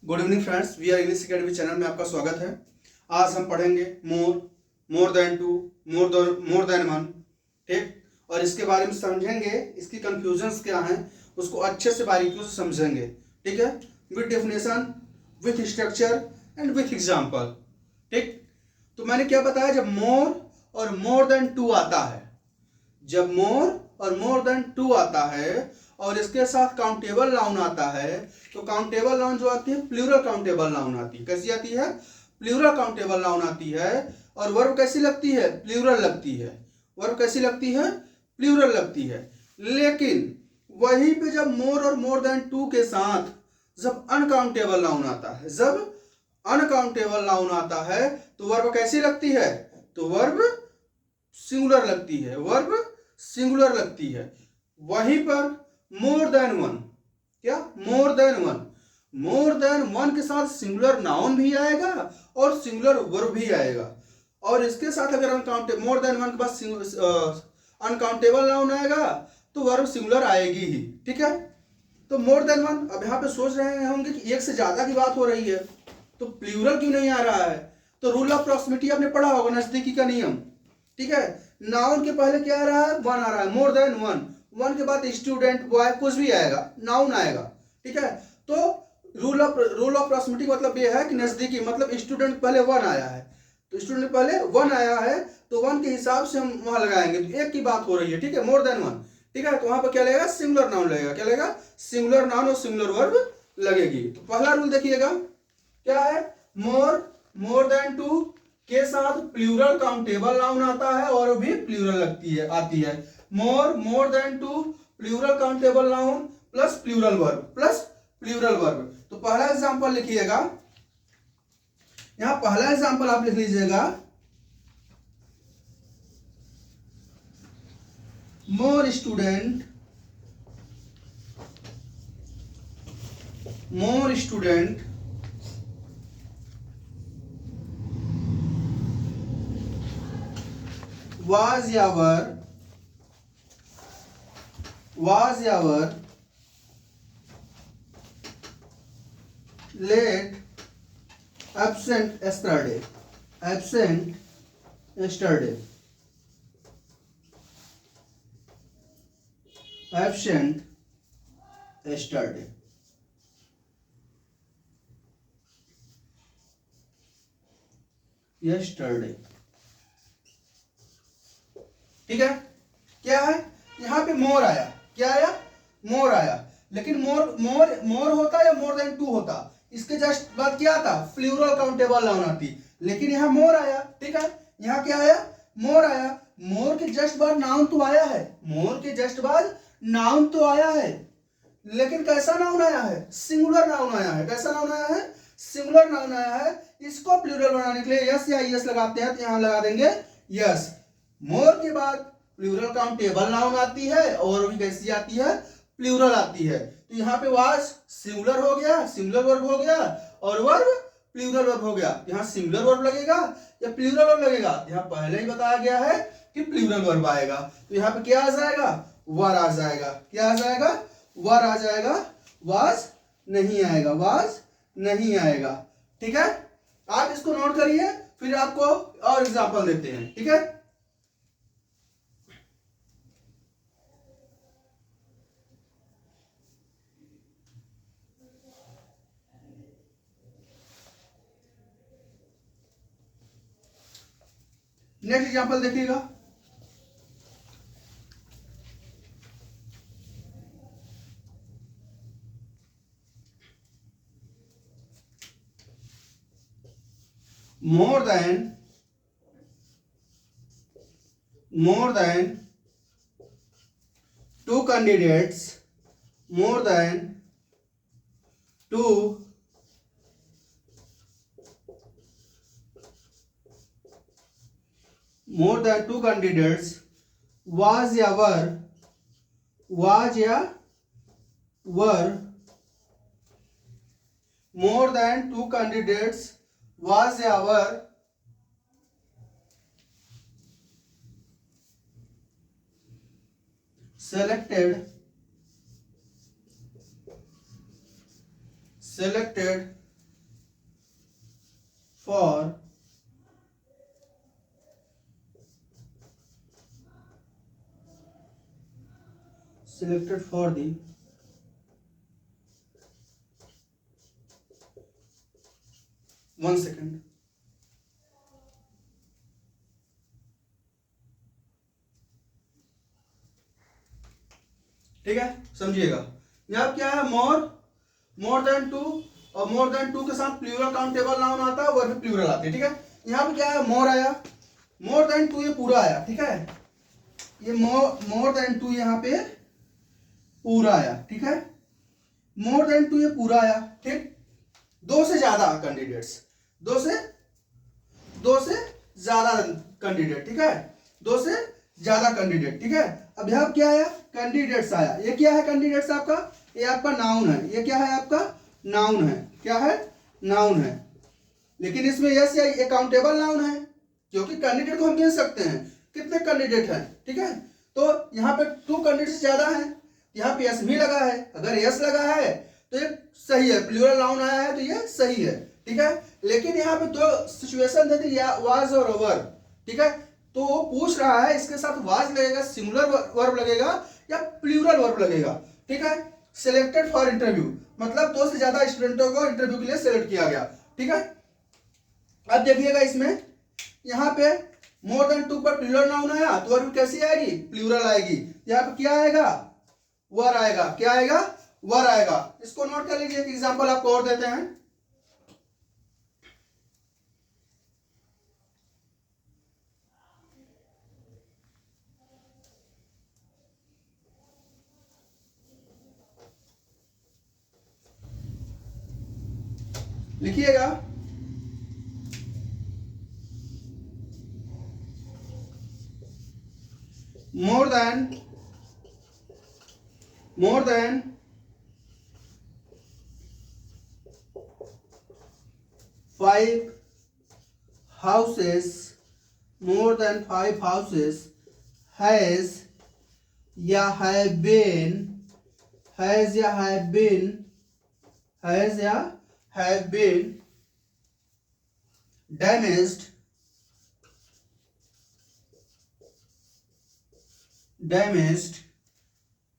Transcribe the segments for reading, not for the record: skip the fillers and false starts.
Good evening friends, we are English academy channel में आपका स्वागत है। आज हम पढ़ेंगे more than two, more than one. ठीक, और इसके बारे में समझेंगे, इसकी कंफ्यूजन्स क्या हैं उसको अच्छे से बारीकियों से समझेंगे। ठीक है, with definition, with structure and with example. ठीक, तो मैंने क्या बताया, जब मोर और मोर देन टू आता है, जब मोर और मोर देन टू आता है और इसके साथ काउंटेबल नाउन आता है, तो काउंटेबल नाउन जो आती है प्लूरल काउंटेबल नाउन आती है। कैसी आती है? प्लूरल काउंटेबल नाउन आती है। और वर्ब कैसी लगती है? प्लूरल लगती है। वर्ब कैसी लगती है? प्लूरल लगती है। लेकिन वहीं पे जब मोर और मोर देन टू के साथ जब अनकाउंटेबल नाउन आता है, जब अनकाउंटेबल नाउन आता है, तो वर्ब कैसी लगती है? तो वर्ब सिंगुलर लगती है। वर्ब सिंगुलर लगती है। वहीं पर मोर देन वन, क्या? मोर देन वन के साथ सिंगुलर नाउन भी आएगा और सिंगुलर वर्ब भी आएगा। और इसके साथ अगर मोर देन वन के पास अनकाउंटेबल नाउन आएगा तो वर्ब सिंगुलर आएगी ही। ठीक है, तो मोर देन वन, अब यहाँ पे सोच रहे होंगे कि एक से ज्यादा की बात हो रही है तो प्लूरल क्यों नहीं आ रहा है? तो रूल ऑफ प्रॉक्सिमिटी आपने पढ़ा होगा, नजदीकी का नियम। ठीक है, नाउन के पहले क्या आ रहा है? वन आ रहा है, मोर देन वन। वन के बाद स्टूडेंट, बॉय, कुछ भी आएगा, नाउन आएगा। ठीक है, तो रूल ऑफ प्रॉक्सिमिटी का मतलब ये है कि नजदीकी, मतलब स्टूडेंट पहले वन आया है, तो स्टूडेंट पहले वन आया है तो वन के हिसाब से हम वहां लगाएंगे। तो एक की बात हो रही है, ठीक है, मोर देन वन। ठीक है, तो वहां पर क्या लगेगा? सिंगुलर नाउन लगेगा। क्या लगेगा? सिंगुलर नाउन और सिंगुलर वर्ब लगेगी। तो पहला रूल देखिएगा, क्या है? मोर देन टू के साथ प्लूरल काउंटेबल नाउन आता है और भी प्लूरल आती है। More than two plural countable noun plus plural verb. तो पहला एग्जांपल लिखिएगा, यहां पहला एग्जांपल आप लिख लीजिएगा, मोर student was our late absent yesterday. ठीक है, क्या है? यहां पे मोर आया, क्या आया? मोर आया। लेकिन मोर होता या मोर देन टू होता, इसके जस्ट बाद क्या आता? प्लूरल काउंटेबल नाउन आती। लेकिन यहां मोर आया। ठीक है, यहां क्या आया? मोर आया। मोर के जस्ट बाद नाउन तो आया है, मोर के जस्ट बाद नाउन तो आया है, लेकिन कैसा नाउन आया है? सिंगुलर नाउन आया है। कैसा नाउन आया है? सिंगुलर नाउन आया है। इसको प्लूरल बनाने के लिए यस या यस लगाते हैं, तो यहां लगा देंगे यस। मोर के बाद प्लूरल काउंटेबल नाउन आती है और भी कैसी आती है? प्लूरल आती है। तो यहाँ पे वाज सिंगुलर हो गया, सिंगुलर वर्ब हो गया, और वर्ब प्लूरल वर्ब हो गया। यहाँ सिंगुलर वर्ब लगेगा या प्लूरल वर्ब लगेगा? यहाँ पहले ही बताया गया है कि प्लूरल वर्ब आएगा। तो यहाँ पे क्या आ जाएगा? वर आ जाएगा। क्या आ जाएगा? वर आ जाएगा। वाज नहीं आएगा, वाज नहीं आएगा। ठीक है, आप इसको नोट करिए, फिर आपको और एग्जाम्पल देते हैं। ठीक है, नेक्स्ट एग्जांपल देखिएगा, more than two candidates, more than two candidates was या were more than two candidates was या were selected for selected for the one second ठीक है, समझिएगा। यहाँ क्या है, मोर देन टू, और मोर देन टू के साथ प्लूरल काउंटेबल नाउन आता है, वर्ब प्लूरल आते हैं। ठीक है, यहाँ पे क्या है, मोर आया, मोर देन टू ये पूरा आया। ठीक है, ये मोर देन टू यहाँ पे पूरा आया। ठीक है, मोर देन टू ये पूरा आया। ठीक, दो से ज्यादा कैंडिडेट्स, दो से ज्यादा कैंडिडेट। ठीक है, दो से ज्यादा कैंडिडेट। ठीक है, अब यहाँ क्या आया, कैंडिडेट्स आया। ये क्या है, कैंडिडेट्स आपका, ये आपका नाउन है। ये क्या है, आपका नाउन है। क्या है, नाउन है। लेकिन इसमें यस या ये काउंटेबल नाउन है, क्योंकि कैंडिडेट को हम गिन सकते हैं, कितने कैंडिडेट हैं। ठीक है, तो यहाँ पे 2 कैंडिडेट ज्यादा हैं, यहाँ पे यस भी लगा है। अगर यस लगा है तो ये सही है, प्लूरल नाउन आया है तो ये सही है। ठीक है, लेकिन यहाँ पे 2 सिचुएशन थे, या वाज और वर्ब। ठीक है, तो वो पूछ रहा है इसके साथ वाज लगेगा, सिंगुलर वर्ब लगेगा, या प्लूरल वर्ब लगेगा। ठीक है, सिलेक्टेड फॉर इंटरव्यू, मतलब 2 से ज्यादा स्टूडेंटों को इंटरव्यू के लिए सिलेक्ट किया गया। ठीक है, अब देखिएगा इसमें यहाँ पे मोर देन 2 पर प्लूरल नाउन आया तो वर्ब कैसी आएगी, प्लूरल आएगी। यहाँ पे क्या आएगा, वर आएगा। क्या आएगा, वर आएगा। इसको नोट कर लीजिए, एक एग्जांपल आपको और देते हैं। लिखिएगा, more than 5 houses, more than 5 houses has या have been, has या have been, has या have been damaged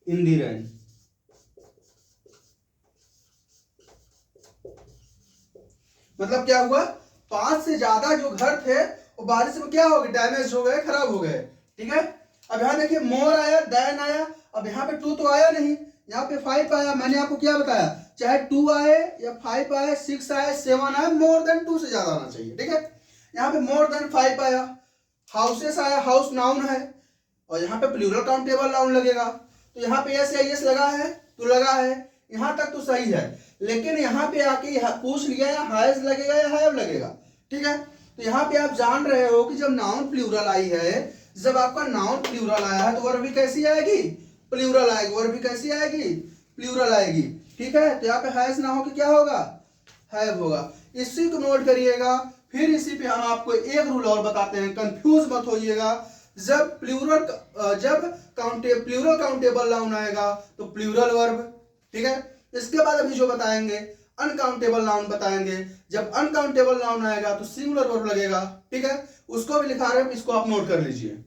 in the rain। मतलब क्या हुआ, 5 से ज्यादा जो घर थे वो बारिश में क्या हो गए, डैमेज हो गए, खराब हो गए। ठीक है, अब यहाँ देखिए मोर आया, देन आया, अब यहाँ पे 2 तो आया नहीं, यहाँ पे 5 आया। मैंने आपको क्या बताया, चाहे 2 आए या 5 आए, 6 आए, 7 आए, मोर देन 2 से ज्यादा आना चाहिए। ठीक है, यहाँ पे मोर देन 5 आया, हाउसेस आया, हाउस नाउन है, और यहाँ पे प्लूरल काउंटेबल नाउन लगेगा। तो यहाँ पे यस या यस लगा है तो लगा है, यहाँ तक तो सही है। लेकिन यहाँ पे आके पूछ लिया या हैज लगेगा या हैव लगेगा। ठीक है, तो यहाँ पे आप जान रहे हो कि जब नाउन प्लूरल आई है, जब आपका नाउन प्लूरल आया है तो वर्ब भी कैसी आएगी, प्लूरल आएगी। वर्ब भी कैसी आएगी, प्लूरल आएगी। ठीक है, तो यहाँ पे हैज ना हो कि क्या होगा, हैव होगा। इसी को नोट करिएगा। फिर इसी पे हम आपको एक रूल और बताते हैं, कंफ्यूज मत होइएगा। जब प्लूरल काउंटेबल नाउन आएगा तो प्लूरल वर्ब। ठीक है, इसके बाद अभी जो बताएंगे अनकाउंटेबल नाउन बताएंगे। जब अनकाउंटेबल नाउन आएगा तो सिंगुलर वर्ब लगेगा। ठीक है, उसको भी लिखा रहे हैं, इसको आप नोट कर लीजिए।